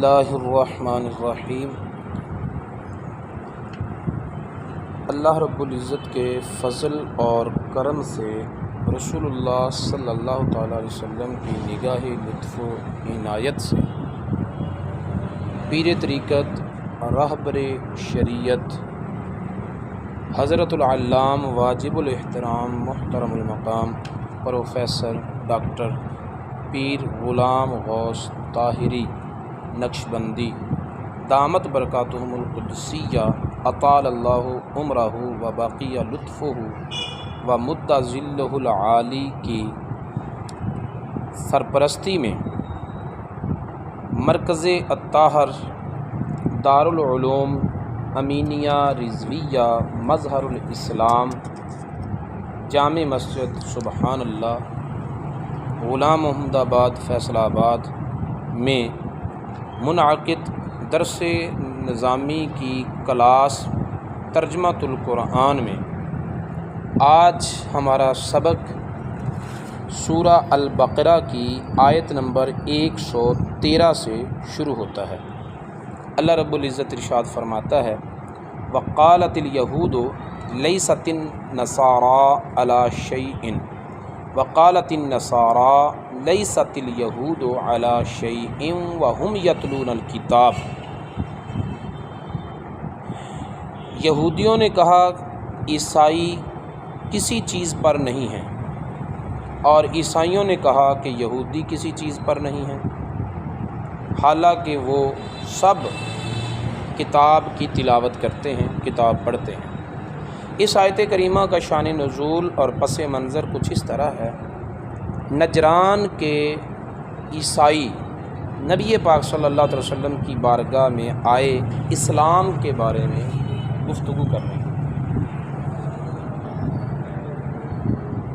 اللہ الرحمن الرحیم۔ اللہ رب العزت کے فضل اور کرم سے رسول اللہ صلی اللہ تعالیٰ علیہ وسلم کی نگاہ لطف و عنایت سے پیر طریقت راہبر شریعت حضرت العلام واجب الاحترام محترم المقام پروفیسر ڈاکٹر پیر غلام غوث طاہری نقشبندی دامت برکاتہم القدسیہ اطال اللہ عمرہ و باقیہ لطفہ و مد ظلہ العالی کی سرپرستی میں مرکز الطاہر دارالعلوم امینیہ رضویہ مظہر الاسلام جامع مسجد سبحان اللہ غلام محمد آباد فیصل آباد میں منعقد درس نظامی کی کلاس ترجمۃ القرآن میں آج ہمارا سبق سورہ البقرہ کی آیت نمبر 113 سے شروع ہوتا ہے۔ اللہ رب العزت ارشاد فرماتا ہے وقالت الیہود لیست النصارى علی شیء وقالت النصارى لیست الیہود علی شیء وہم یتلون الکتاب۔ یہودیوں نے کہا عیسائی کسی چیز پر نہیں ہیں، اور عیسائیوں نے کہا کہ یہودی کسی چیز پر نہیں ہیں، حالانکہ وہ سب کتاب کی تلاوت کرتے ہیں، کتاب پڑھتے ہیں۔ اس آیت کریمہ کا شان نزول اور پس منظر کچھ اس طرح ہے۔ نجران کے عیسائی نبی پاک صلی اللہ علیہ وسلم کی بارگاہ میں آئے، اسلام کے بارے میں گفتگو کر رہے ہیں۔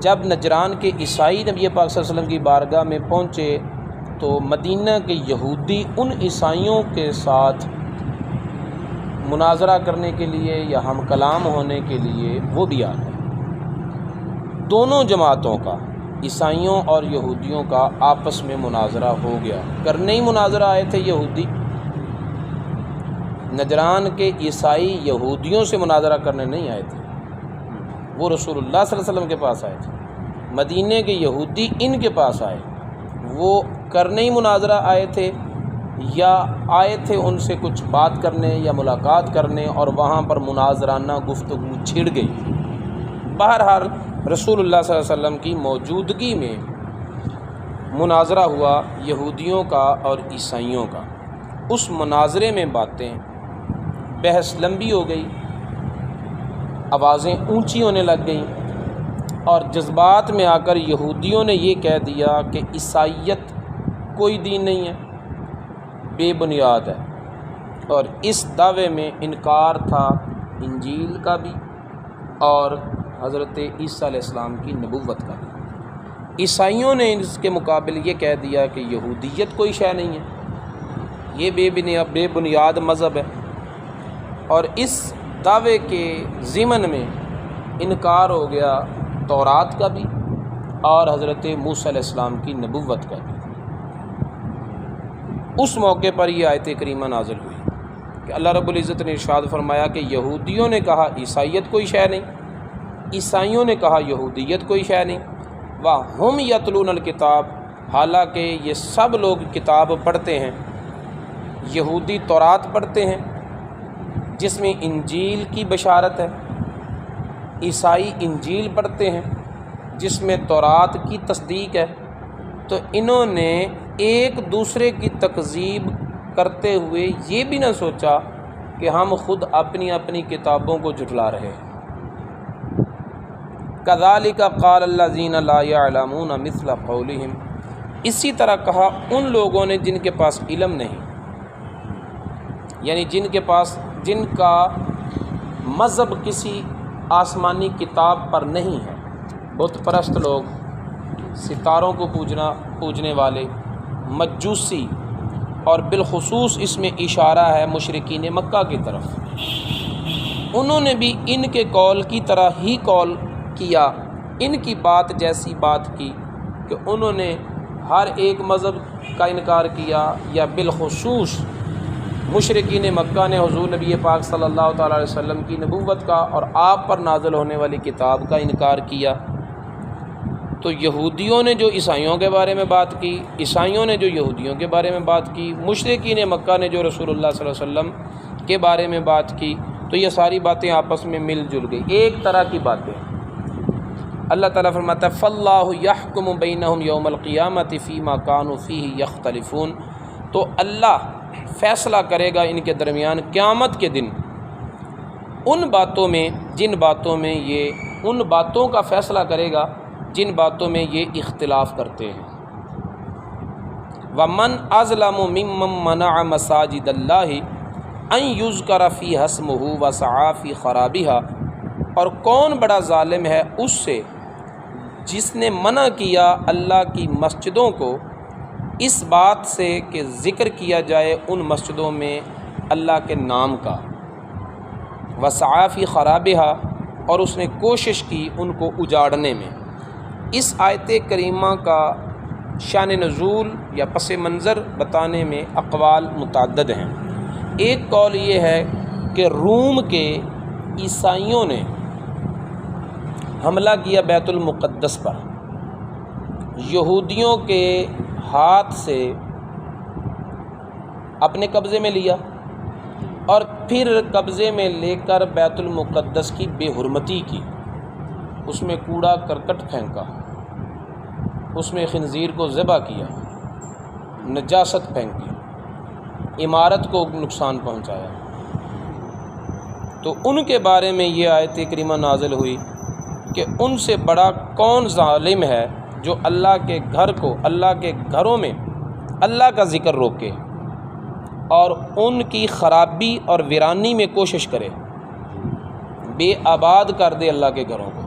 جب نجران کے عیسائی نبی پاک صلی اللہ علیہ وسلم کی بارگاہ میں پہنچے تو مدینہ کے یہودی ان عیسائیوں کے ساتھ مناظرہ کرنے کے لیے یا ہم کلام ہونے کے لیے وہ بھی آ گئے۔ دونوں جماعتوں کا، عیسائیوں اور یہودیوں کا آپس میں مناظرہ ہو گیا۔ کرنے ہی مناظرہ آئے تھے یہودی، نجران کے عیسائی یہودیوں سے مناظرہ کرنے نہیں آئے تھے، وہ رسول اللہ صلی اللہ علیہ وسلم کے پاس آئے تھے۔ مدینے کے یہودی ان کے پاس آئے، وہ کرنے ہی مناظرہ آئے تھے یا آئے تھے ان سے کچھ بات کرنے یا ملاقات کرنے، اور وہاں پر مناظرانہ گفتگو چھڑ گئی۔ بہرحال رسول اللہ صلی اللہ علیہ وسلم کی موجودگی میں مناظرہ ہوا یہودیوں کا اور عیسائیوں کا۔ اس مناظرے میں باتیں، بحث لمبی ہو گئی، آوازیں اونچی ہونے لگ گئیں، اور جذبات میں آ کر یہودیوں نے یہ کہہ دیا کہ عیسائیت کوئی دین نہیں ہے، بے بنیاد ہے، اور اس دعوے میں انکار تھا انجیل کا بھی اور حضرت عیسیٰ علیہ السلام کی نبوت کا بھی۔ عیسائیوں نے اس کے مقابل یہ کہہ دیا کہ یہودیت کوئی شے نہیں ہے، یہ بے بنیاد مذہب ہے، اور اس دعوے کے ضمن میں انکار ہو گیا تورات کا بھی اور حضرت موسیٰ علیہ السلام کی نبوت کا بھی۔ اس موقع پر یہ آیت کریمہ نازل ہوئی کہ اللہ رب العزت نے ارشاد فرمایا کہ یہودیوں نے کہا عیسائیت کوئی شے نہیں، عیسائیوں نے کہا یہودیت کوئی شے نہیں، وَهُمْ يَتْلُونَ الْكِتَابَ، حالانکہ یہ سب لوگ کتاب پڑھتے ہیں۔ یہودی تورات پڑھتے ہیں جس میں انجیل کی بشارت ہے، عیسائی انجیل پڑھتے ہیں جس میں تورات کی تصدیق ہے۔ تو انہوں نے ایک دوسرے کی تکذیب کرتے ہوئے یہ بھی نہ سوچا کہ ہم خود اپنی اپنی کتابوں کو جھٹلا رہے ہیں۔ كَذَلِكَ قَالَ الَّذِينَ لَا يَعْلَمُونَ مِثْلَ قَوْلِهِمْ، اسی طرح کہا ان لوگوں نے جن کے پاس علم نہیں، یعنی جن کا مذہب کسی آسمانی کتاب پر نہیں ہے، بت پرست لوگ، ستاروں کو پوجنے والے، مجوسی، اور بالخصوص اس میں اشارہ ہے مشرکین مکہ کی طرف، انہوں نے بھی ان کے قول کی طرح ہی قول کیا، ان کی بات جیسی بات کی کہ انہوں نے ہر ایک مذہب کا انکار کیا، یا بالخصوص مشرکین مکہ نے حضور نبی پاک صلی اللہ تعالیٰ علیہ وسلم کی نبوت کا اور آپ پر نازل ہونے والی کتاب کا انکار کیا، تو یہودیوں نے جو عیسائیوں کے بارے میں بات کی، عیسائیوں نے جو یہودیوں کے بارے میں بات کی، مشرکین مکہ نے جو رسول اللہ صلی اللہ علیہ وسلم کے بارے میں بات کی، تو یہ ساری باتیں آپس میں مل جل گئی، ایک طرح کی باتیں۔ اللہ تعالیٰ فرماتا ہے فَاللَّهُ يَحْكُمُ بَيْنَهُمْ يَوْمَ الْقِيَامَةِ فِي مَا كَانُوا فِيهِ يَخْتَلِفُونَ، تو اللہ فیصلہ کرے گا ان کے درمیان قیامت کے دن ان باتوں میں جن باتوں میں یہ ان باتوں کا فیصلہ کرے گا جن باتوں میں یہ اختلاف کرتے ہیں۔ وَمَنْ أَظْلَمُ مِمَّنْ مَنَعَ مَسَاجِدَ اللَّهِ أَنْ يُذْكَرَ فِيهَا اسْمُهُ وَسَعَىٰ فِي خَرَابِهَا، اور کون بڑا ظالم ہے اس سے جس نے منع کیا اللہ کی مسجدوں کو اس بات سے کہ ذکر کیا جائے ان مسجدوں میں اللہ کے نام کا، وَسَعَىٰ فِي خَرَابِهَا، اور اس نے کوشش کی ان کو اجاڑنے میں۔ اس آیت کریمہ کا شان نزول یا پس منظر بتانے میں اقوال متعدد ہیں۔ ایک قول یہ ہے کہ روم کے عیسائیوں نے حملہ کیا بیت المقدس پر، یہودیوں کے ہاتھ سے اپنے قبضے میں لیا اور پھر قبضے میں لے کر بیت المقدس کی بے حرمتی کی، اس میں کوڑا کرکٹ پھینکا، اس میں خنزیر کو ذبح کیا، نجاست پھینکی، عمارت کو نقصان پہنچایا۔ تو ان کے بارے میں یہ آیت کریمہ نازل ہوئی کہ ان سے بڑا کون ظالم ہے جو اللہ کے گھر کو، اللہ کے گھروں میں اللہ کا ذکر روکے اور ان کی خرابی اور ویرانی میں کوشش کرے، بے آباد کر دے اللہ کے گھروں کو۔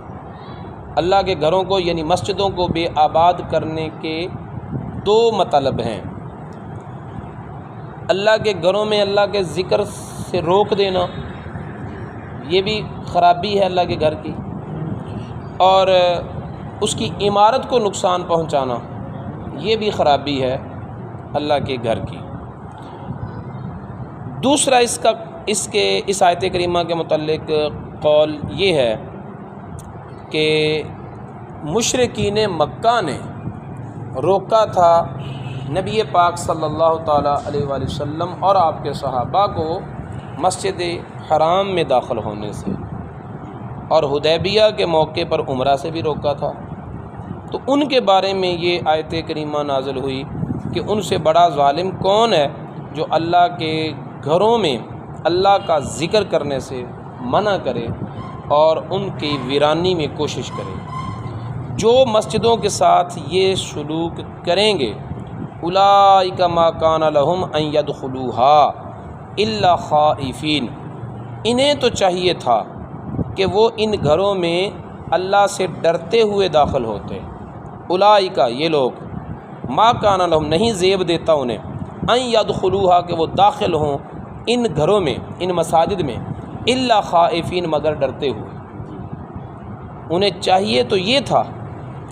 اللہ کے گھروں کو یعنی مسجدوں کو بے آباد کرنے کے دو مطلب ہیں، اللہ کے گھروں میں اللہ کے ذکر سے روک دینا، یہ بھی خرابی ہے اللہ کے گھر کی، اور اس کی عمارت کو نقصان پہنچانا یہ بھی خرابی ہے اللہ کے گھر کی۔ دوسرا اس آیت کریمہ کے متعلق قول یہ ہے کہ مشرکین مکہ نے روکا تھا نبی پاک صلی اللہ تعالیٰ علیہ وآلہ وسلم اور آپ کے صحابہ کو مسجد حرام میں داخل ہونے سے، اور حدیبیہ کے موقع پر عمرہ سے بھی روکا تھا۔ تو ان کے بارے میں یہ آیت کریمہ نازل ہوئی کہ ان سے بڑا ظالم کون ہے جو اللہ کے گھروں میں اللہ کا ذکر کرنے سے منع کرے اور ان کی ویرانی میں کوشش کرے۔ جو مسجدوں کے ساتھ یہ سلوک کریں گے اولئک ما کان لہم ان یدخلوها الا خائفین، انہیں تو چاہیے تھا کہ وہ ان گھروں میں اللہ سے ڈرتے ہوئے داخل ہوتے۔ اولئک، یہ لوگ، ما کان لہم، نہیں زیب دیتا انہیں، ان یدخلوها، کہ وہ داخل ہوں ان گھروں میں، ان مساجد میں، الا خائفین، مگر ڈرتے ہوئے۔ انہیں چاہیے تو یہ تھا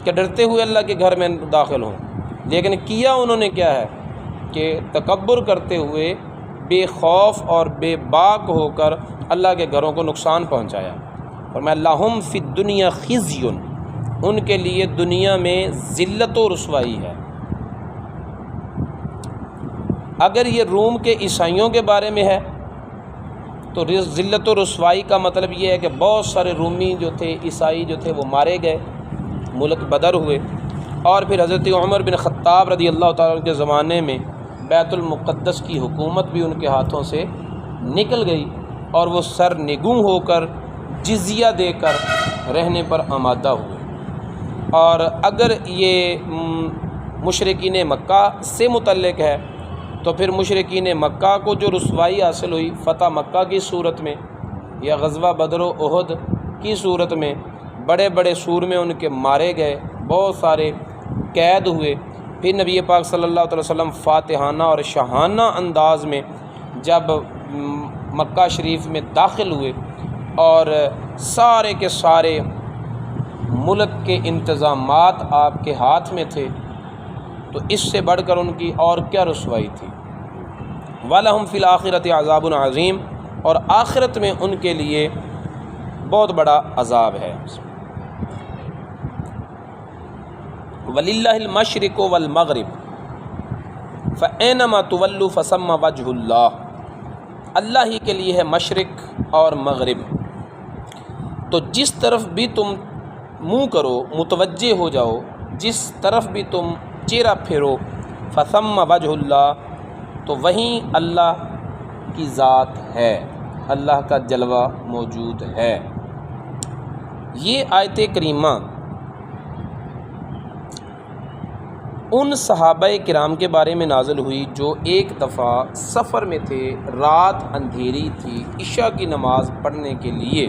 کہ ڈرتے ہوئے اللہ کے گھر میں داخل ہوں، لیکن کیا انہوں نے کیا ہے کہ تکبر کرتے ہوئے بے خوف اور بے باک ہو کر اللہ کے گھروں کو نقصان پہنچایا۔ فرمایا لہم فی الدنیا خزی، ان کے لیے دنیا میں ذلت و رسوائی ہے۔ اگر یہ روم کے عیسائیوں کے بارے میں ہے تو ذلت و رسوائی کا مطلب یہ ہے کہ بہت سارے رومی جو تھے، عیسائی جو تھے، وہ مارے گئے، ملک بدر ہوئے، اور پھر حضرت عمر بن خطاب رضی اللہ تعالیٰ عنہ کے زمانے میں بیت المقدس کی حکومت بھی ان کے ہاتھوں سے نکل گئی اور وہ سر نگوں ہو کر جزیہ دے کر رہنے پر آمادہ ہوئے۔ اور اگر یہ مشرکین مکہ سے متعلق ہے تو پھر مشرکین مکہ کو جو رسوائی حاصل ہوئی فتح مکہ کی صورت میں یا غزوہ بدر و احد کی صورت میں، بڑے بڑے سور میں ان کے مارے گئے، بہت سارے قید ہوئے، پھر نبی پاک صلی اللہ علیہ وسلم فاتحانہ اور شاہانہ انداز میں جب مکہ شریف میں داخل ہوئے اور سارے کے سارے ملک کے انتظامات آپ کے ہاتھ میں تھے، تو اس سے بڑھ کر ان کی اور کیا رسوائی تھی۔ وَلَهُمْ فِي الْآخِرَةِ عَذَابٌ عَظِيمٌ، اور آخرت میں ان کے لیے بہت بڑا عذاب ہے۔ وَلِلَّهِ الْمَشْرِقُ وَالْمَغْرِبُ فَأَيْنَمَا تُوَلُّوا فَثَمَّ وَجْهُ اللَّهِ، اللہ ہی کے لیے ہے مشرق اور مغرب، تو جس طرف بھی تم منہ کرو، متوجہ ہو جاؤ، جس طرف بھی تم چہرہ پھیرو، فَثَمَّ وَجْهُ اللَّهِ، تو وہیں اللہ کی ذات ہے، اللہ کا جلوہ موجود ہے۔ یہ آیت کریمہ ان صحابہ کرام کے بارے میں نازل ہوئی جو ایک دفعہ سفر میں تھے، رات اندھیری تھی، عشاء کی نماز پڑھنے کے لیے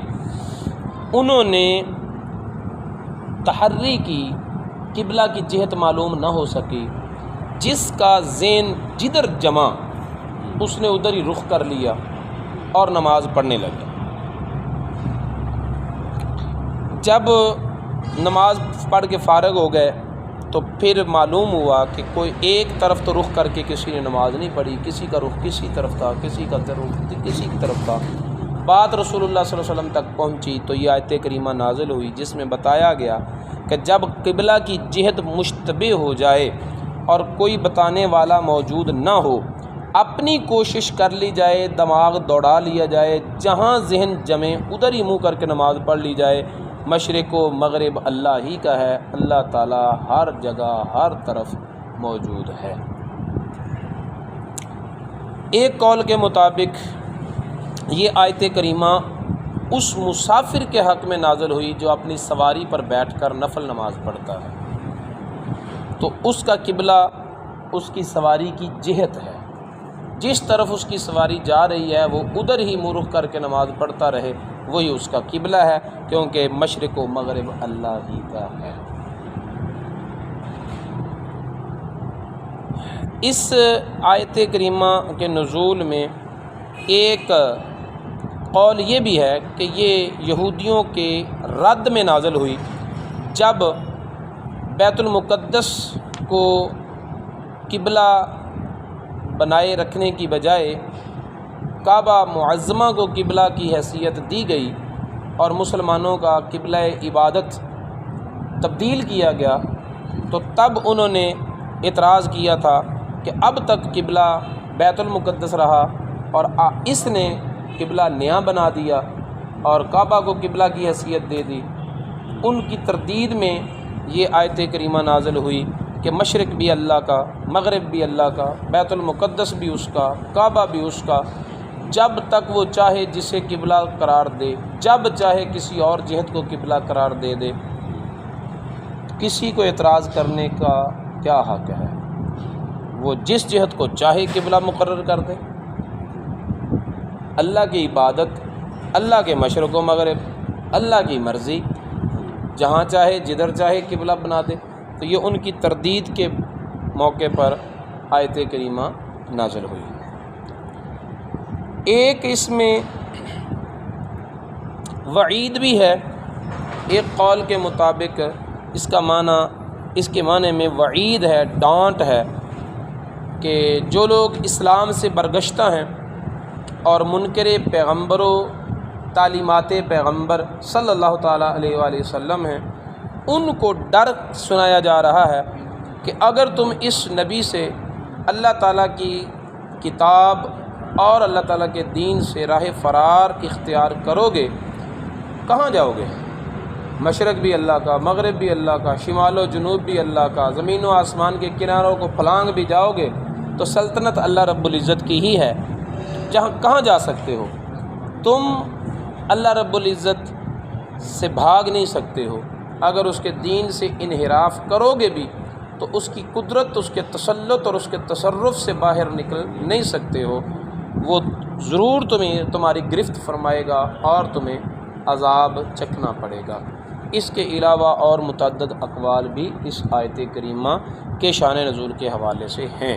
انہوں نے تحری کی، قبلہ کی جہت معلوم نہ ہو سکی، جس کا ذہن جدھر جمع اس نے ادھر ہی رخ کر لیا اور نماز پڑھنے لگا۔ جب نماز پڑھ کے فارغ ہو گئے تو پھر معلوم ہوا کہ کوئی ایک طرف تو رخ کر کے کسی نے نماز نہیں پڑھی، کسی کا رخ کسی طرف تھا، کسی کا رخ کسی کی طرف تھا۔ بات رسول اللہ صلی اللہ علیہ وسلم تک پہنچی تو یہ آیت کریمہ نازل ہوئی جس میں بتایا گیا کہ جب قبلہ کی جہت مشتبہ ہو جائے اور کوئی بتانے والا موجود نہ ہو، اپنی کوشش کر لی جائے، دماغ دوڑا لیا جائے، جہاں ذہن جمے ادھر ہی منہ کر کے نماز پڑھ لی جائے۔ مشرق و مغرب اللہ ہی کا ہے، اللہ تعالیٰ ہر جگہ ہر طرف موجود ہے۔ ایک قول کے مطابق یہ آیت کریمہ اس مسافر کے حق میں نازل ہوئی جو اپنی سواری پر بیٹھ کر نفل نماز پڑھتا ہے، تو اس کا قبلہ اس کی سواری کی جہت ہے، جس طرف اس کی سواری جا رہی ہے وہ ادھر ہی منہ رخ کر کے نماز پڑھتا رہے، وہی اس کا قبلہ ہے، کیونکہ مشرق و مغرب اللہ ہی کا ہے۔ اس آیت کریمہ کے نزول میں ایک قول یہ بھی ہے کہ یہ یہودیوں کے رد میں نازل ہوئی، جب بیت المقدس کو قبلہ بنائے رکھنے کی بجائے کعبہ معظمہ کو قبلہ کی حیثیت دی گئی اور مسلمانوں کا قبلہ عبادت تبدیل کیا گیا، تو تب انہوں نے اعتراض کیا تھا کہ اب تک قبلہ بیت المقدس رہا اور اس نے قبلہ نیا بنا دیا اور کعبہ کو قبلہ کی حیثیت دے دی۔ ان کی تردید میں یہ آیت کریمہ نازل ہوئی کہ مشرق بھی اللہ کا، مغرب بھی اللہ کا، بیت المقدس بھی اس کا، کعبہ بھی اس کا، جب تک وہ چاہے جسے قبلہ قرار دے، جب چاہے کسی اور جہت کو قبلہ قرار دے دے، کسی کو اعتراض کرنے کا کیا حق ہے؟ وہ جس جہت کو چاہے قبلہ مقرر کر دے۔ اللہ کی عبادت، اللہ کے مشرق و مغرب، اللہ کی مرضی، جہاں چاہے جدھر چاہے قبلہ بنا دے۔ تو یہ ان کی تردید کے موقع پر آیت کریمہ نازل ہوئی۔ ایک اس میں وعید بھی ہے، ایک قول کے مطابق اس کے معنی میں وعید ہے، ڈانٹ ہے کہ جو لوگ اسلام سے برگشتہ ہیں اور منکر پیغمبر و تعلیمات پیغمبر صلی اللہ تعالیٰ علیہ وآلہ وسلم ہیں، ان کو ڈر سنایا جا رہا ہے کہ اگر تم اس نبی سے اللہ تعالیٰ کی کتاب اور اللہ تعالیٰ کے دین سے راہ فرار اختیار کرو گے، کہاں جاؤ گے؟ مشرق بھی اللہ کا، مغرب بھی اللہ کا، شمال و جنوب بھی اللہ کا، زمین و آسمان کے کناروں کو پھلانگ بھی جاؤ گے تو سلطنت اللہ رب العزت کی ہی ہے، جہاں کہاں جا سکتے ہو؟ تم اللہ رب العزت سے بھاگ نہیں سکتے ہو، اگر اس کے دین سے انحراف کرو گے بھی تو اس کی قدرت، اس کے تسلط اور اس کے تصرف سے باہر نکل نہیں سکتے ہو، وہ ضرور تمہاری گرفت فرمائے گا اور تمہیں عذاب چکھنا پڑے گا۔ اس کے علاوہ اور متعدد اقوال بھی اس آیت کریمہ کے شان نزول کے حوالے سے ہیں۔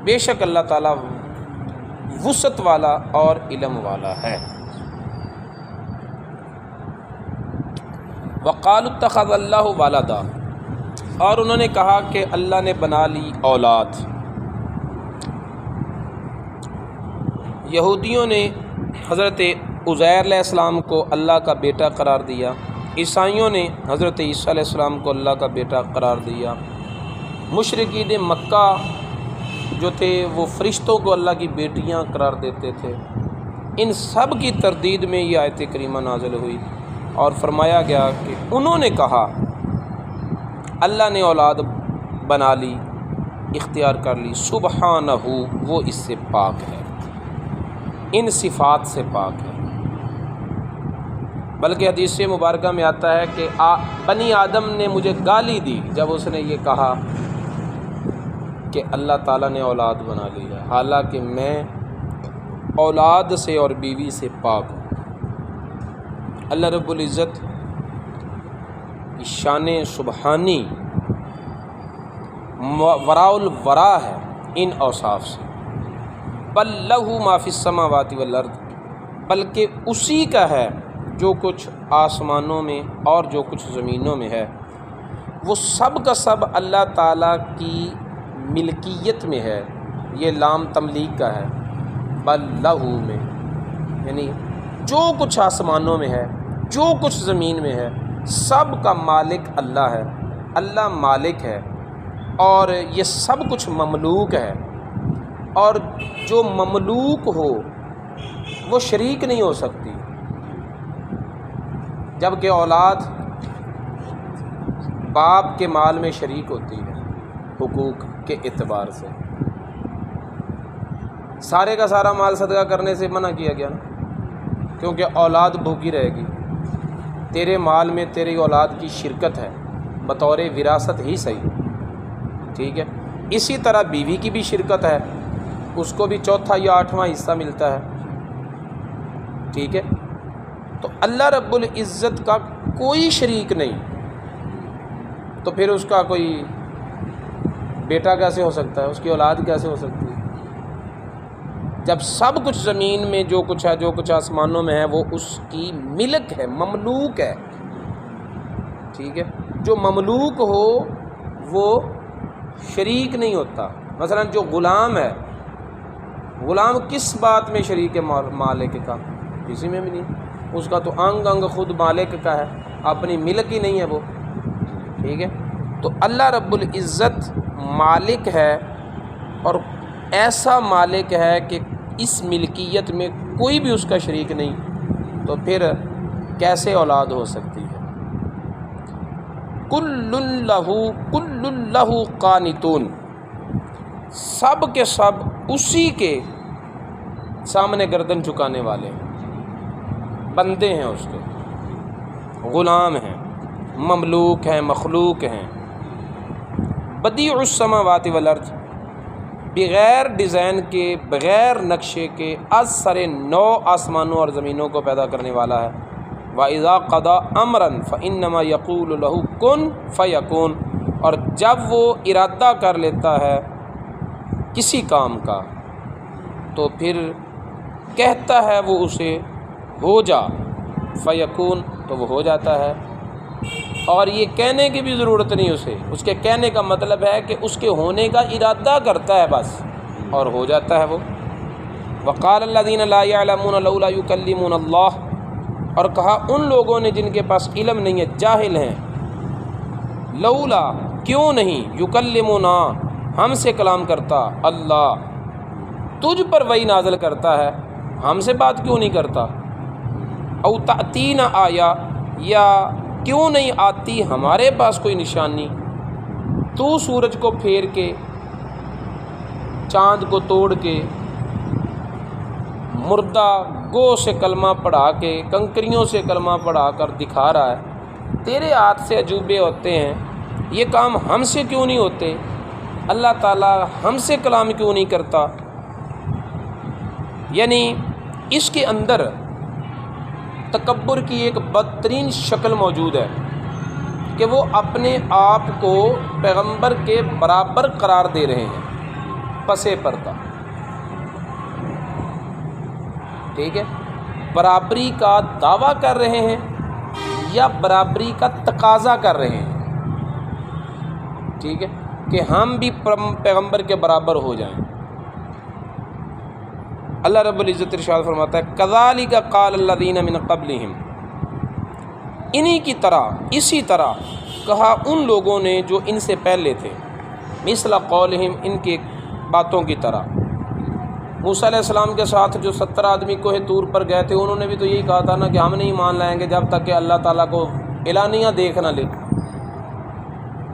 بے شک اللہ تعالیٰ وسعت والا اور علم والا ہے۔ وقالوا اتخذ اللہ ولدا، اور انہوں نے کہا کہ اللہ نے بنا لی اولاد۔ یہودیوں نے حضرت عزیر علیہ السلام کو اللہ کا بیٹا قرار دیا، عیسائیوں نے حضرت عیسیٰ علیہ السلام کو اللہ کا بیٹا قرار دیا، مشرکین مکہ جو تھے وہ فرشتوں کو اللہ کی بیٹیاں قرار دیتے تھے۔ ان سب کی تردید میں یہ آیت کریمہ نازل ہوئی اور فرمایا گیا کہ انہوں نے کہا اللہ نے اولاد بنا لی، اختیار کر لی، سبحانہ وہ اس سے پاک ہے، ان صفات سے پاک ہے۔ بلکہ حدیث مبارکہ میں آتا ہے کہ بنی آدم نے مجھے گالی دی جب اس نے یہ کہا کہ اللہ تعالیٰ نے اولاد بنا لی ہے، حالانکہ میں اولاد سے اور بیوی سے پاک ہوں۔ اللہ رب العزت کی شان سبحانی وراء الورا ہے ان اوصاف سے۔ بل لہ ما فی السماوات والارض، بلکہ اسی کا ہے جو کچھ آسمانوں میں اور جو کچھ زمینوں میں ہے، وہ سب کا سب اللہ تعالیٰ کی ملکیت میں ہے۔ یہ لام تملیک کا ہے، بل لہ میں، یعنی جو کچھ آسمانوں میں ہے، جو کچھ زمین میں ہے، سب کا مالک اللہ ہے، اللہ مالک ہے، اور یہ سب کچھ مملوک ہے، اور جو مملوک ہو وہ شریک نہیں ہو سکتی، جبکہ اولاد باپ کے مال میں شریک ہوتی ہے حقوق کے اعتبار سے۔ سارے کا سارا مال صدقہ کرنے سے منع کیا گیا نا، کیونکہ اولاد بھوکی رہے گی، تیرے مال میں تیری اولاد کی شرکت ہے بطور وراثت ہی صحیح، ٹھیک ہے۔ اسی طرح بیوی کی بھی شرکت ہے، اس کو بھی چوتھا یا آٹھواں حصہ ملتا ہے، ٹھیک ہے۔ تو اللہ رب العزت کا کوئی شریک نہیں، تو پھر اس کا کوئی بیٹا کیسے ہو سکتا ہے، اس کی اولاد کیسے ہو سکتی ہے؟ جب سب کچھ زمین میں جو کچھ ہے، جو کچھ آسمانوں میں ہے، وہ اس کی ملک ہے، مملوک ہے، ٹھیک ہے۔ جو مملوک ہو وہ شریک نہیں ہوتا۔ مثلا جو غلام ہے، غلام کس بات میں شریک ہے مالک کا؟ کسی میں بھی نہیں، اس کا تو انگ انگ خود مالک کا ہے، اپنی ملک ہی نہیں ہے وہ، ٹھیک ہے۔ تو اللہ رب العزت مالک ہے، اور ایسا مالک ہے کہ اس ملکیت میں کوئی بھی اس کا شریک نہیں، تو پھر کیسے اولاد ہو سکتی ہے؟ کل لہ قانتون، سب کے سب اسی کے سامنے گردن جھکانے والے ہیں، بندے ہیں اس کے، غلام ہیں، مملوک ہیں، مخلوق ہیں۔ بدیع السماوات والارض، بغیر ڈیزائن کے، بغیر نقشے کے، از سر نو آسمانوں اور زمینوں کو پیدا کرنے والا ہے۔ وَإِذَا قَضَى أَمْرًا فَإِنَّمَا يَقُولُ لَهُ كُن فَيَكُونُ، اور جب وہ ارادہ کر لیتا ہے کسی کام کا تو پھر کہتا ہے وہ اسے ہو جا، فیکون، تو وہ ہو جاتا ہے۔ اور یہ کہنے کی بھی ضرورت نہیں اسے، اس کے کہنے کا مطلب ہے کہ اس کے ہونے کا ارادہ کرتا ہے بس، اور ہو جاتا ہے وہ۔ وقال الذین لا یعلمون لولا یکلمون اللہ، اور کہا ان لوگوں نے جن کے پاس علم نہیں ہے، جاہل ہیں، لولا کیوں نہیں، یکلمنا ہم سے کلام کرتا اللہ، تجھ پر وحی نازل کرتا ہے، ہم سے بات کیوں نہیں کرتا؟ او تأتینا آیا، یا کیوں نہیں آتی ہمارے پاس کوئی نشانی؟ تو سورج کو پھیر کے، چاند کو توڑ کے، مردہ گو سے کلمہ پڑھا کے، کنکریوں سے کلمہ پڑھا کر دکھا رہا ہے، تیرے ہاتھ سے عجوبے ہوتے ہیں، یہ کام ہم سے کیوں نہیں ہوتے؟ اللہ تعالیٰ ہم سے کلام کیوں نہیں کرتا؟ یعنی اس کے اندر تکبر کی ایک بدترین شکل موجود ہے کہ وہ اپنے آپ کو پیغمبر کے برابر قرار دے رہے ہیں، پسے پردہ، ٹھیک ہے۔ برابری کا دعویٰ کر رہے ہیں یا برابری کا تقاضا کر رہے ہیں، ٹھیک ہے، کہ ہم بھی پیغمبر کے برابر ہو جائیں۔ اللہ رب العزت ارشاد فرماتا ہے کذالک قال الذین من قبلہم، انہی کی طرح، اسی طرح کہا ان لوگوں نے جو ان سے پہلے تھے، مثل قولہم، ان کی باتوں کی طرح۔ موسیٰ علیہ السلام کے ساتھ جو 70 آدمی کوہ طور پر گئے تھے، انہوں نے بھی تو یہی کہا تھا نا کہ ہم نہیں ایمان لائیں گے جب تک کہ اللہ تعالیٰ کو اعلانیہ دیکھ نہ لے۔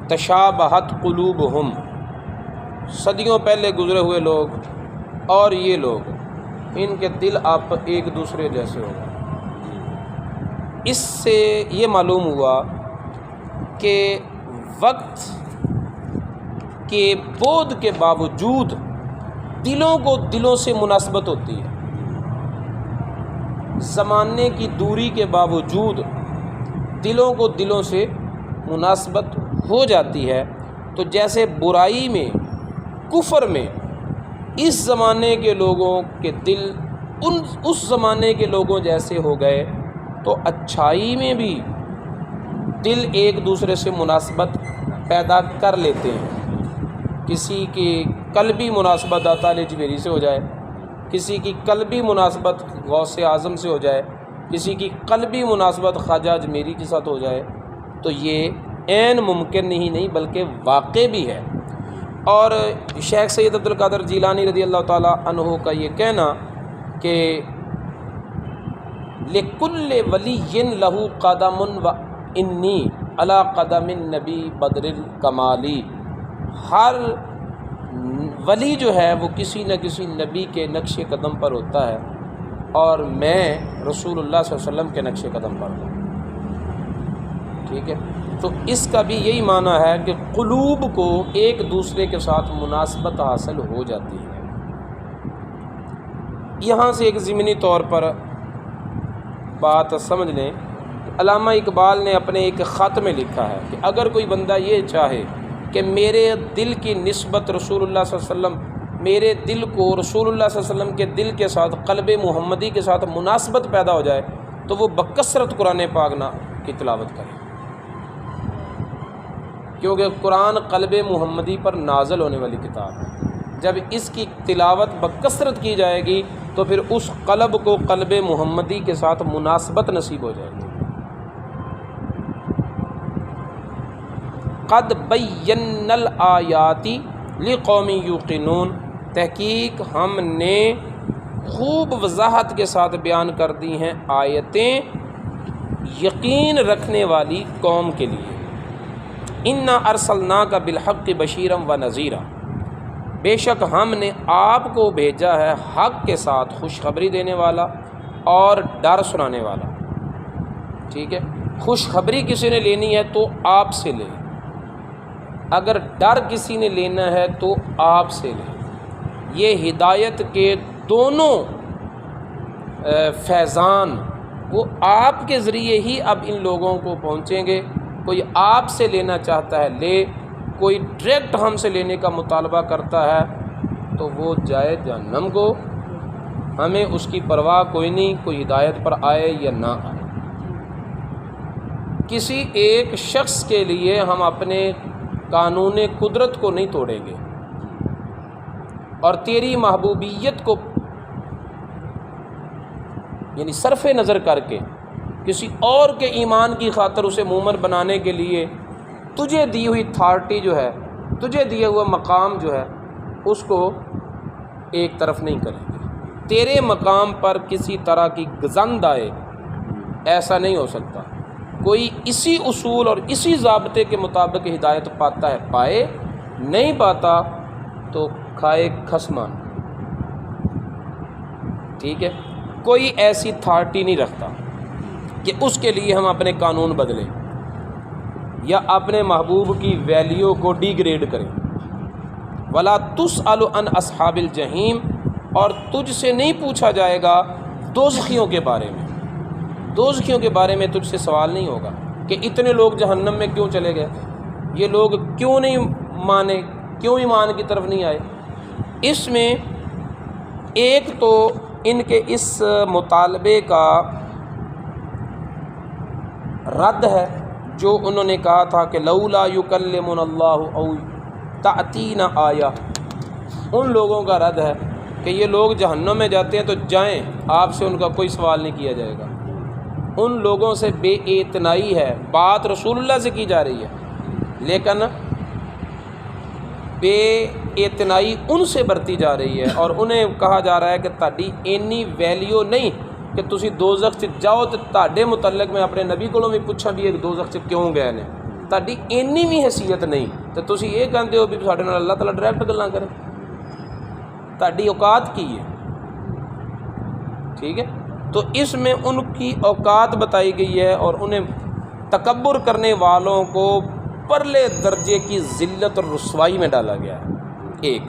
تشابہت قلوبہم، صدیوں پہلے گزرے ہوئے لوگ اور یہ لوگ، ان کے دل آپ ایک دوسرے جیسے ہو گئے۔ اس سے یہ معلوم ہوا کہ وقت کے بعد کے باوجود دلوں کو دلوں سے مناسبت ہوتی ہے، زمانے کی دوری کے باوجود دلوں کو دلوں سے مناسبت ہو جاتی ہے۔ تو جیسے برائی میں، کفر میں اس زمانے کے لوگوں کے دل اس زمانے کے لوگوں جیسے ہو گئے، تو اچھائی میں بھی دل ایک دوسرے سے مناسبت پیدا کر لیتے ہیں۔ کسی کی قلبی مناسبت داتا علی جویری سے ہو جائے، کسی کی قلبی مناسبت غوث اعظم سے ہو جائے، کسی کی قلبی مناسبت خواجہ اجمیری کے ساتھ ہو جائے، تو یہ عین ممکن ہی نہیں بلکہ واقع بھی ہے۔ اور شیخ سید عبد القادر جیلانی رضی اللہ تعالیٰ عنہ کا یہ کہنا کہ لِكُلِّ وَلِيٍّ لَهُ قَدَمٌ وَإِنِّي عَلَىٰ قَدَمِ النَّبِي بَدْرِ الْكَمَالِ، ہر ولی جو ہے وہ کسی نہ کسی نبی کے نقش قدم پر ہوتا ہے، اور میں رسول اللہ صلی اللہ علیہ وسلم کے نقش قدم پر ہوں۔ ٹھیک ہے، تو اس کا بھی یہی معنی ہے کہ قلوب کو ایک دوسرے کے ساتھ مناسبت حاصل ہو جاتی ہے۔ یہاں سے ایک ضمنی طور پر بات سمجھ لیں، علامہ اقبال نے اپنے ایک خط میں لکھا ہے کہ اگر کوئی بندہ یہ چاہے کہ میرے دل کی نسبت رسول اللہ صلی اللہ علیہ وسلم، میرے دل کو رسول اللہ صلی اللہ علیہ وسلم کے دل کے ساتھ، قلب محمدی کے ساتھ مناسبت پیدا ہو جائے، تو وہ بکثرت قرآن پاک کی تلاوت کرے، کیونکہ قرآن قلب محمدی پر نازل ہونے والی کتاب ہے۔ جب اس کی تلاوت بکثرت کی جائے گی تو پھر اس قلب کو قلب محمدی کے ساتھ مناسبت نصیب ہو جائے گی۔ قد بینا الآیات لقوم یوقنون، تحقیق ہم نے خوب وضاحت کے ساتھ بیان کر دی ہیں آیتیں یقین رکھنے والی قوم کے لیے۔ انا ارسلناک بالحق بشیرا و نذیرا، بے شک ہم نے آپ کو بھیجا ہے حق کے ساتھ خوشخبری دینے والا اور ڈر سنانے والا۔ ٹھیک ہے، خوشخبری کسی نے لینی ہے تو آپ سے لے، اگر ڈر کسی نے لینا ہے تو آپ سے لے۔ یہ ہدایت کے دونوں فیضان وہ آپ کے ذریعے ہی اب ان لوگوں کو پہنچیں گے۔ کوئی آپ سے لینا چاہتا ہے لے، کوئی ڈائریکٹ ہم سے لینے کا مطالبہ کرتا ہے تو وہ جائے جہنم کو، ہمیں اس کی پرواہ کوئی نہیں، کوئی ہدایت پر آئے یا نہ آئے۔ کسی ایک شخص کے لیے ہم اپنے قانون قدرت کو نہیں توڑیں گے، اور تیری محبوبیت کو یعنی صرف نظر کر کے کسی اور کے ایمان کی خاطر اسے مومن بنانے کے لیے تجھے دی ہوئی اتھارٹی جو ہے، تجھے دیا ہوا مقام جو ہے، اس کو ایک طرف نہیں کریں گے۔ تیرے مقام پر کسی طرح کی گزند آئے، ایسا نہیں ہو سکتا۔ کوئی اسی اصول اور اسی ضابطے کے مطابق ہدایت پاتا ہے پائے، نہیں پاتا تو کھائے خصمان۔ ٹھیک ہے، کوئی ایسی اتھارٹی نہیں رکھتا کہ اس کے لیے ہم اپنے قانون بدلیں یا اپنے محبوب کی ویلیو کو ڈی گریڈ کریں۔ ولا تسأل عن اصحاب الجحیم، اور تجھ سے نہیں پوچھا جائے گا دوزخیوں کے بارے میں۔ دوزخیوں کے بارے میں تجھ سے سوال نہیں ہوگا کہ اتنے لوگ جہنم میں کیوں چلے گئے، یہ لوگ کیوں نہیں مانے، کیوں ایمان کی طرف نہیں آئے۔ اس میں ایک تو ان کے اس مطالبے کا رد ہے جو انہوں نے کہا تھا کہ لولا یکلمنا اللہ او تأتینا آیہ، ان لوگوں کا رد ہے کہ یہ لوگ جہنم میں جاتے ہیں تو جائیں، آپ سے ان کا کوئی سوال نہیں کیا جائے گا۔ ان لوگوں سے بے اعتنائی ہے، بات رسول اللہ سے کی جا رہی ہے، لیکن بے اعتنائی ان سے برتی جا رہی ہے، اور انہیں کہا جا رہا ہے کہ تہاڈی اینی ویلیو نہیں کہ تسی دوزخ چ جاؤ، تو تہاڈے متعلق میں اپنے نبی کولوں بھی پوچھاں بھی ایک دوزخ چ کیوں گئے نے، تہاڈی اینی بھی حیثیت نہیں تو تسی یہ کہندے ہو بھی ساڈے نال اللہ تعالیٰ ڈائریکٹ گلاں کرے، تہاڈی اوقات کی ہے؟ ٹھیک ہے، تو اس میں ان کی اوقات بتائی گئی ہے، اور انہیں تکبر کرنے والوں کو پرلے درجے کی ذلت اور رسوائی میں ڈالا گیا ہے۔ ایک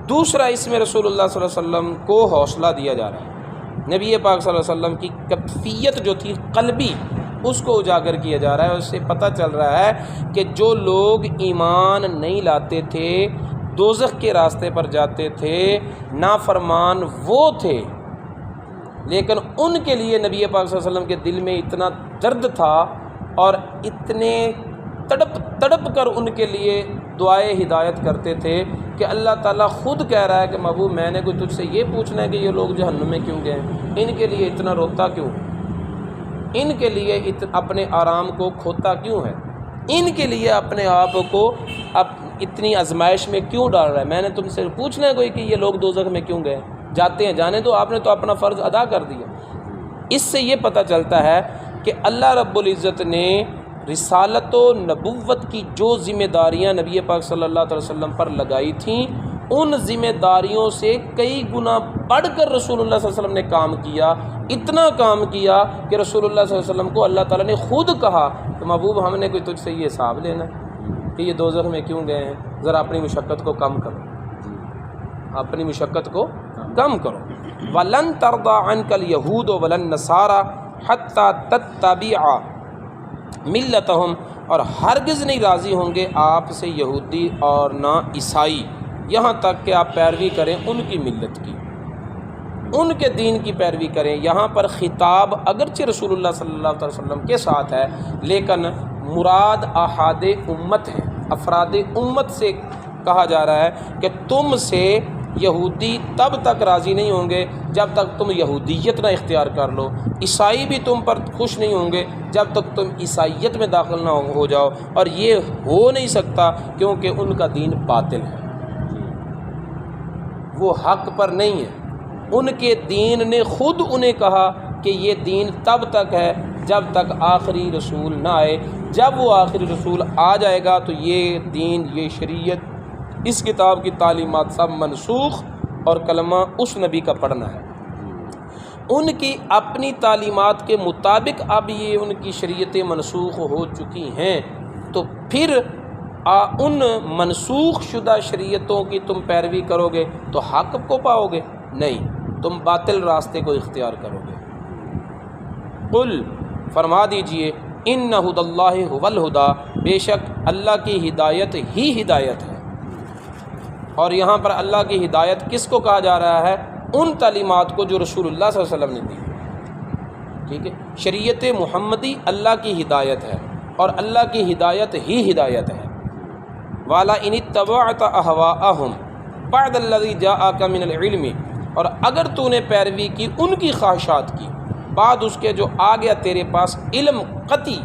دوسرا، اس میں رسول اللہ صلی اللہ علیہ وسلم کو حوصلہ دیا جا رہا ہے، نبی پاک صلی اللہ علیہ وسلم کی کیفیت جو تھی قلبی، اس کو اجاگر کیا جا رہا ہے، اور اس سے پتہ چل رہا ہے کہ جو لوگ ایمان نہیں لاتے تھے، دوزخ کے راستے پر جاتے تھے، نافرمان وہ تھے، لیکن ان کے لیے نبی پاک صلی اللہ علیہ وسلم کے دل میں اتنا درد تھا، اور اتنے تڑپ کر ان کے لیے دعائے ہدایت کرتے تھے کہ اللہ تعالیٰ خود کہہ رہا ہے کہ محبوب میں نے کوئی تجھ سے یہ پوچھنا ہے کہ یہ لوگ جہنم میں کیوں گئے، ان کے لیے اتنا روتا کیوں، ان کے لیے اپنے آرام کو کھوتا کیوں ہے، ان کے لیے اپنے آپ کو اتنی آزمائش میں کیوں ڈال رہا ہے، میں نے تم سے پوچھنا ہے کوئی کہ یہ لوگ دوزخ میں کیوں گئے، جاتے ہیں جانے دو، آپ نے تو اپنا فرض ادا کر دیا۔ اس سے یہ پتہ چلتا ہے کہ اللہ رب العزت نے رسالت و نبوت کی جو ذمہ داریاں نبی پاک صلی اللہ علیہ وسلم پر لگائی تھیں، ان ذمہ داریوں سے کئی گنا بڑھ کر رسول اللہ صلی اللہ علیہ وسلم نے کام کیا، اتنا کام کیا کہ رسول اللہ صلی اللہ علیہ وسلم کو اللہ تعالیٰ نے خود کہا کہ محبوب ہم نے کوئی تجھ سے یہ حساب لینا ہے کہ یہ دوزخ میں کیوں گئے ہیں، ذرا اپنی مشقت کو کم کرو، اپنی مشقت کو کم کرو۔ وَلَن تَرْضَىٰ عَنْكَ الْيَهُودُ وَلَا النَّصَارَىٰ حَتَّىٰ تَتَّبِعَ ملتہم، اور ہرگز نہیں راضی ہوں گے آپ سے یہودی اور نہ عیسائی، یہاں تک کہ آپ پیروی کریں ان کی ملت کی، ان کے دین کی پیروی کریں۔ یہاں پر خطاب اگرچہ رسول اللہ صلی اللہ علیہ وسلم کے ساتھ ہے، لیکن مراد احاد امت ہیں، افراد امت سے کہا جا رہا ہے کہ تم سے یہودی تب تک راضی نہیں ہوں گے جب تک تم یہودیت نہ اختیار کر لو، عیسائی بھی تم پر خوش نہیں ہوں گے جب تک تم عیسائیت میں داخل نہ ہو جاؤ، اور یہ ہو نہیں سکتا کیونکہ ان کا دین باطل ہے، وہ حق پر نہیں ہے۔ ان کے دین نے خود انہیں کہا کہ یہ دین تب تک ہے جب تک آخری رسول نہ آئے، جب وہ آخری رسول آ جائے گا تو یہ دین، یہ شریعت، اس کتاب کی تعلیمات سب منسوخ، اور کلمہ اس نبی کا پڑھنا ہے۔ ان کی اپنی تعلیمات کے مطابق اب یہ ان کی شریعتیں منسوخ ہو چکی ہیں، تو پھر ان منسوخ شدہ شریعتوں کی تم پیروی کرو گے تو حق کو پاؤ گے؟ نہیں، تم باطل راستے کو اختیار کرو گے۔ قل، فرما دیجئے، ان ھدی اللہ ھو الھدی، بے شک اللہ کی ہدایت ہی ہدایت ہے۔ اور یہاں پر اللہ کی ہدایت کس کو کہا جا رہا ہے؟ ان تعلیمات کو جو رسول اللہ صلی اللہ علیہ وسلم نے دی، ٹھیک ہے، شریعت محمدی اللہ کی ہدایت ہے، اور اللہ کی ہدایت ہی ہدایت ہے۔ والا ان اتبعت اہواءہم بعد الذی جاءک من العلم، اور اگر تو نے پیروی کی ان کی خواہشات کی بعد اس کے جو آ گیا تیرے پاس علم قطعی،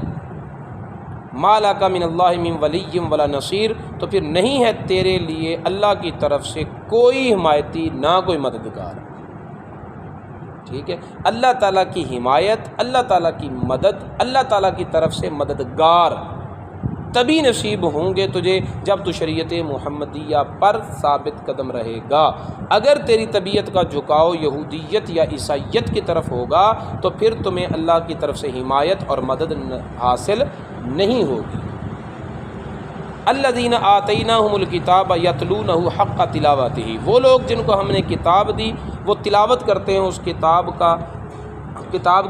ما لک من اللہ من ولی ولا نصیر، تو پھر نہیں ہے تیرے لیے اللہ کی طرف سے کوئی حمایتی، نہ کوئی مددگار۔ ٹھیک ہے، اللہ تعالیٰ کی حمایت، اللہ تعالیٰ کی مدد، اللہ تعالیٰ کی طرف سے مددگار تبھی نصیب ہوں گے تجھے جب تو شریعت محمدیہ پر ثابت قدم رہے گا۔ اگر تیری طبیعت کا جھکاؤ یہودیت یا عیسائیت کی طرف ہوگا تو پھر تمہیں اللہ کی طرف سے حمایت اور مدد حاصل نہیں ہوگی۔ الذین آتیناہم الکتاب یتلونہ حق تلاوتہ، وہ لوگ جن کو ہم نے کتاب دی وہ تلاوت کرتے ہیں اس کتاب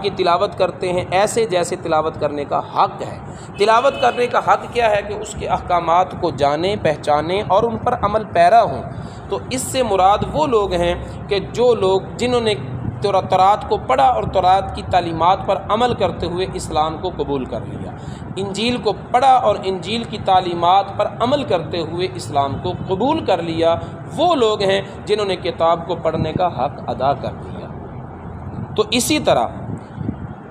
کی تلاوت کرتے ہیں ایسے جیسے تلاوت کرنے کا حق ہے۔ تلاوت کرنے کا حق کیا ہے؟ کہ اس کے احکامات کو جانیں، پہچانیں اور ان پر عمل پیرا ہوں۔ تو اس سے مراد وہ لوگ ہیں کہ جو لوگ جنہوں نے تورات کو پڑھا اور تورات کی تعلیمات پر عمل کرتے ہوئے اسلام کو قبول کر لیا۔ انجیل کو پڑھا اور انجیل کی تعلیمات پر عمل کرتے ہوئے اسلام کو قبول کر لیا، وہ لوگ ہیں جنہوں نے کتاب کو پڑھنے کا حق ادا کر دیا۔ تو اسی طرح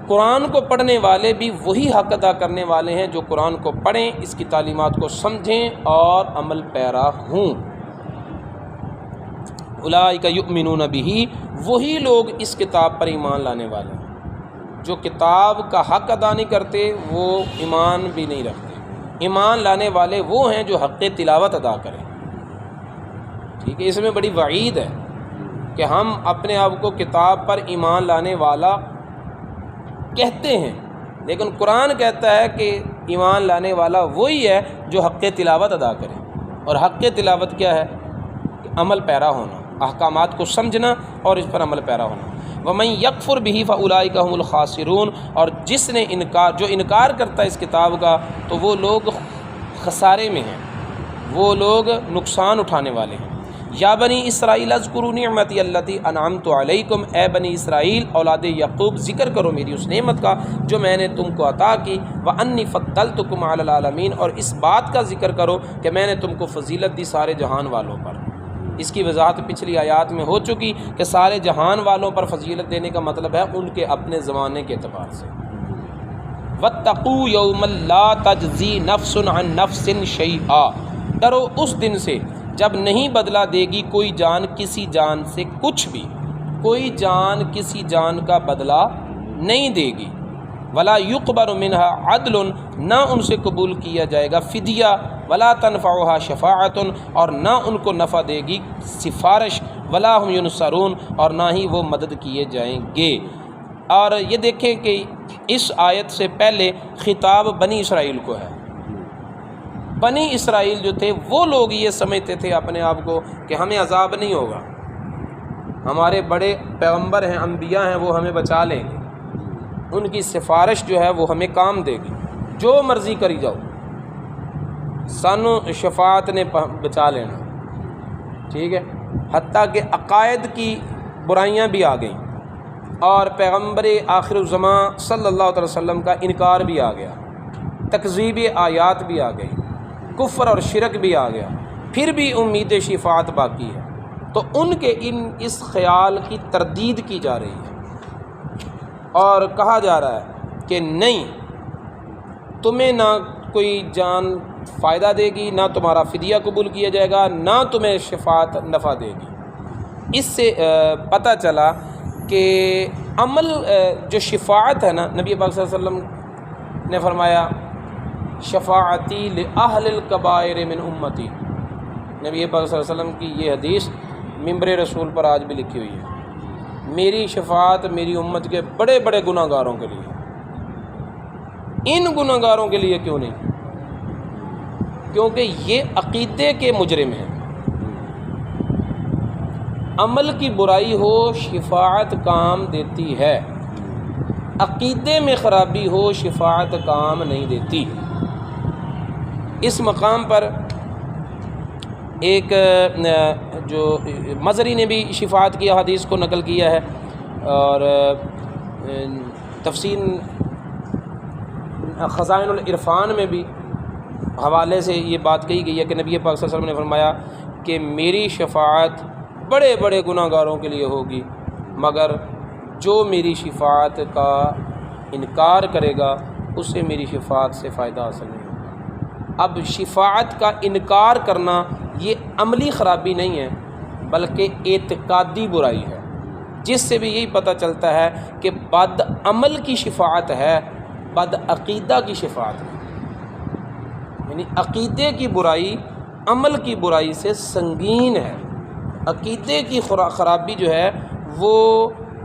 قرآن کو پڑھنے والے بھی وہی حق ادا کرنے والے ہیں جو قرآن کو پڑھیں، اس کی تعلیمات کو سمجھیں اور عمل پیرا ہوں۔ اولئک یؤمنون بہ، وہی لوگ اس کتاب پر ایمان لانے والے ہیں۔ جو کتاب کا حق ادا نہیں کرتے وہ ایمان بھی نہیں رکھتے۔ ایمان لانے والے وہ ہیں جو حق تلاوت ادا کریں۔ ٹھیک ہے، اس میں بڑی وعید ہے کہ ہم اپنے آپ کو کتاب پر ایمان لانے والا کہتے ہیں، لیکن قرآن کہتا ہے کہ ایمان لانے والا وہی ہے جو حق تلاوت ادا کرے۔ اور حق تلاوت کیا ہے؟ کہ عمل پیرا ہونا، احکامات کو سمجھنا اور اس پر عمل پیرا ہونا۔ وَمَن يَكْفُرْ بِهِ فَأُولَٰئِكَ هُمُ الْخَاسِرُونَ، اور جس نے جو انکار کرتا ہے اس کتاب کا تو وہ لوگ خسارے میں ہیں، وہ لوگ نقصان اٹھانے والے ہیں۔ یا بنی اسرائیل اذکروا نعمتی التی انعمت علیکم، اے بنی اسرائیل اولاد یعقوب ذکر کرو میری اس نعمت کا جو میں نے تم کو عطا کی، وانی فضلتکم علی العالمین، اور اس بات کا ذکر کرو کہ میں نے تم کو فضیلت دی سارے جہان والوں پر۔ اس کی وضاحت پچھلی آیات میں ہو چکی کہ سارے جہان والوں پر فضیلت دینے کا مطلب ہے ان کے اپنے زمانے کے اعتبار سے۔ واتقوا یوما لا تجزی نفس عن نفس شیئا، ڈرو اس دن سے جب نہیں بدلہ دے گی کوئی جان کسی جان سے کچھ بھی، کوئی جان کسی جان کا بدلہ نہیں دے گی۔ ولا یقبل منها عدل، نہ ان سے قبول کیا جائے گا فدیہ، ولا تنفعها شفاعت، اور نہ ان کو نفع دے گی سفارش، ولا هم ینصرون، اور نہ ہی وہ مدد کیے جائیں گے۔ اور یہ دیکھیں کہ اس آیت سے پہلے خطاب بنی اسرائیل کو ہے۔ بنی اسرائیل جو تھے وہ لوگ یہ سمجھتے تھے اپنے آپ کو کہ ہمیں عذاب نہیں ہوگا، ہمارے بڑے پیغمبر ہیں، انبیاء ہیں، وہ ہمیں بچا لیں گے، ان کی سفارش جو ہے وہ ہمیں کام دے گی، جو مرضی کری جاؤ، سانو شفاعت نے بچا لینا۔ ٹھیک ہے، حتیٰ کہ عقائد کی برائیاں بھی آ گئیں اور پیغمبر آخر الزمان صلی اللہ علیہ وسلم کا انکار بھی آ گیا، تکذیب آیات بھی آ گئی، کفر اور شرک بھی آ گیا، پھر بھی امید شفاعت باقی ہے۔ تو ان کے اس خیال کی تردید کی جا رہی ہے اور کہا جا رہا ہے کہ نہیں، تمہیں نہ کوئی جان فائدہ دے گی، نہ تمہارا فدیہ قبول کیا جائے گا، نہ تمہیں شفاعت نفع دے گی۔ اس سے پتہ چلا کہ عمل جو شفاعت ہے نا، نبی پاک صلی اللہ علیہ وسلم نے فرمایا شفاعتی لأہل الکبائر من امتی، نبی پاک صلی اللہ علیہ وسلم کی یہ حدیث ممبر رسول پر آج بھی لکھی ہوئی ہے، میری شفاعت میری امت کے بڑے بڑے گناہ گاروں کے لیے۔ ان گناہ گاروں کے لیے کیوں نہیں؟ کیونکہ یہ عقیدے کے مجرم ہیں۔ عمل کی برائی ہو شفاعت کام دیتی ہے، عقیدے میں خرابی ہو شفاعت کام نہیں دیتی۔ اس مقام پر ایک جو مزری نے بھی شفاعت کی حدیث کو نقل کیا ہے، اور تفسیر خزائن العرفان میں بھی حوالے سے یہ بات کہی گئی ہے کہ نبی پاک صلی اللہ علیہ وسلم نے فرمایا کہ میری شفاعت بڑے بڑے گناہ گاروں کے لیے ہوگی، مگر جو میری شفاعت کا انکار کرے گا اسے میری شفاعت سے فائدہ حاصل نہیں ہوگا۔ اب شفاعت کا انکار کرنا یہ عملی خرابی نہیں ہے بلکہ اعتقادی برائی ہے، جس سے بھی یہی پتہ چلتا ہے کہ بد عمل کی شفاعت ہے، بد عقیدہ کی شفاعت ہے۔ یعنی عقیدے کی برائی عمل کی برائی سے سنگین ہے۔ عقیدے کی خرابی جو ہے وہ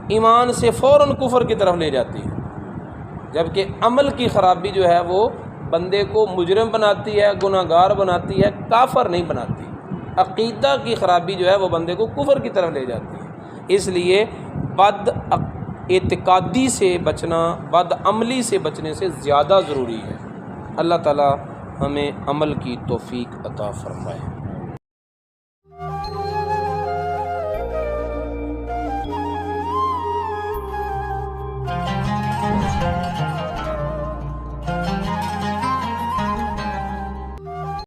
ایمان سے فوراً کفر کی طرف لے جاتی ہے، جبکہ عمل کی خرابی جو ہے وہ بندے کو مجرم بناتی ہے، گناہ گار بناتی ہے، کافر نہیں بناتی۔ عقیدہ کی خرابی جو ہے وہ بندے کو کفر کی طرف لے جاتی ہے۔ اس لیے بد اعتقادی سے بچنا بد عملی سے بچنے سے زیادہ ضروری ہے۔ اللہ تعالی ہمیں عمل کی توفیق عطا فرمائے۔